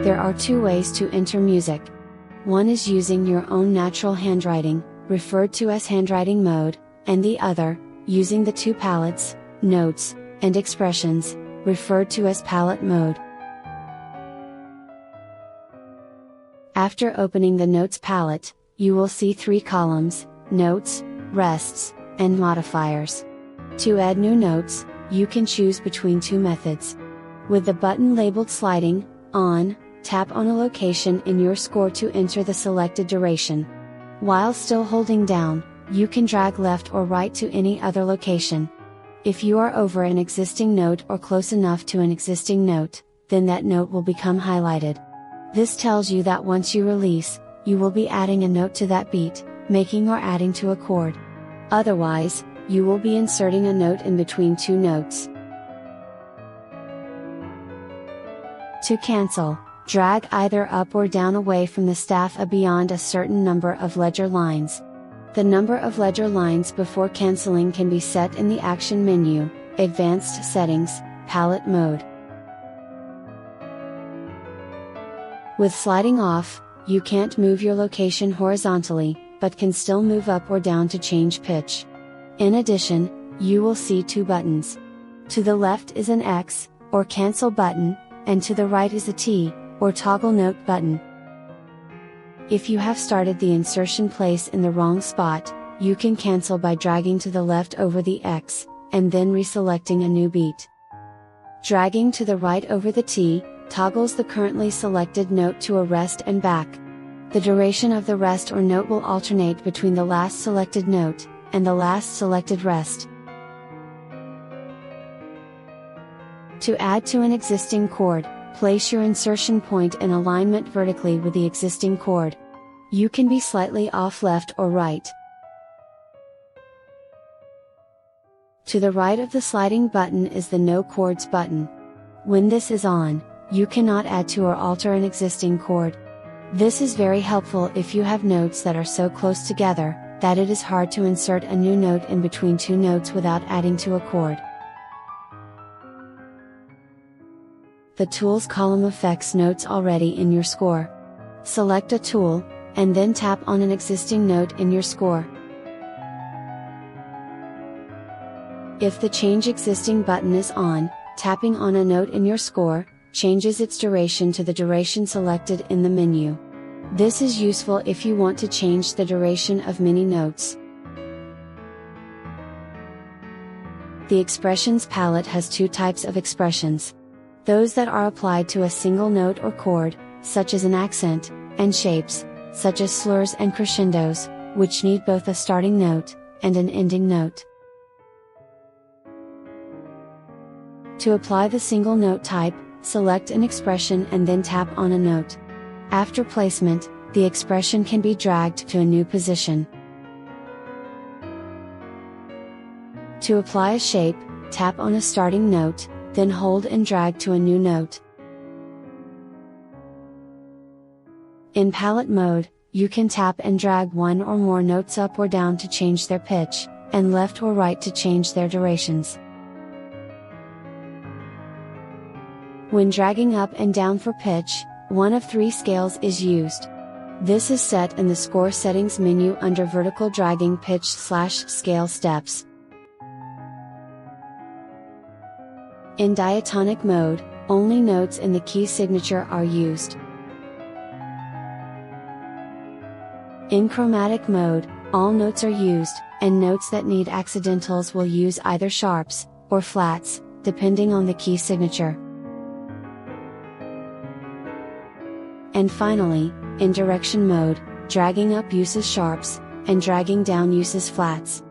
There are two ways to enter music. One is using your own natural handwriting, referred to as handwriting mode, and the other, using the two palettes, notes, and expressions, referred to as palette mode. After opening the Notes palette, you will see three columns: Notes, Rests, and Modifiers. To add new notes, you can choose between two methods. With the button labeled Sliding On, tap on a location in your score to enter the selected duration. While still holding down, you can drag left or right to any other location. If you are over an existing note or close enough to an existing note, then that note will become highlighted. This tells you that once you release, you will be adding a note to that beat, making or adding to a chord. Otherwise, you will be inserting a note in between two notes. To cancel, drag either up or down away from the staff beyond a certain number of ledger lines. The number of ledger lines before canceling can be set in the Action menu, Advanced Settings, Palette Mode. With sliding off, you can't move your location horizontally, but can still move up or down to change pitch. In addition, you will see two buttons. To the left is an X, or Cancel button, and to the right is a T, or Toggle Note button. If you have started the insertion place in the wrong spot, you can cancel by dragging to the left over the X, and then reselecting a new beat. Dragging to the right over the T, toggles the currently selected note to a rest and back. The duration of the rest or note will alternate between the last selected note, and the last selected rest. To add to an existing chord, place your insertion point in alignment vertically with the existing chord. You can be slightly off left or right. To the right of the sliding button is the No Chords button. When this is on, you cannot add to or alter an existing chord. This is very helpful if you have notes that are so close together, that it is hard to insert a new note in between two notes without adding to a chord. The Tools column affects notes already in your score. Select a tool, and then tap on an existing note in your score. If the Change Existing button is on, tapping on a note in your score changes its duration to the duration selected in the menu. This is useful if you want to change the duration of many notes. The Expressions palette has two types of expressions. Those that are applied to a single note or chord, such as an accent, and shapes, such as slurs and crescendos, which need both a starting note and an ending note. To apply the single note type, select an expression and then tap on a note. After placement, the expression can be dragged to a new position. To apply a shape, tap on a starting note, then hold and drag to a new note. In palette mode, you can tap and drag one or more notes up or down to change their pitch, and left or right to change their durations. When dragging up and down for pitch, one of three scales is used. This is set in the Score Settings menu under Vertical Dragging Pitch/Scale Steps. In diatonic mode, only notes in the key signature are used. In chromatic mode, all notes are used, and notes that need accidentals will use either sharps or flats, depending on the key signature. And finally, in direction mode, dragging up uses sharps, and dragging down uses flats.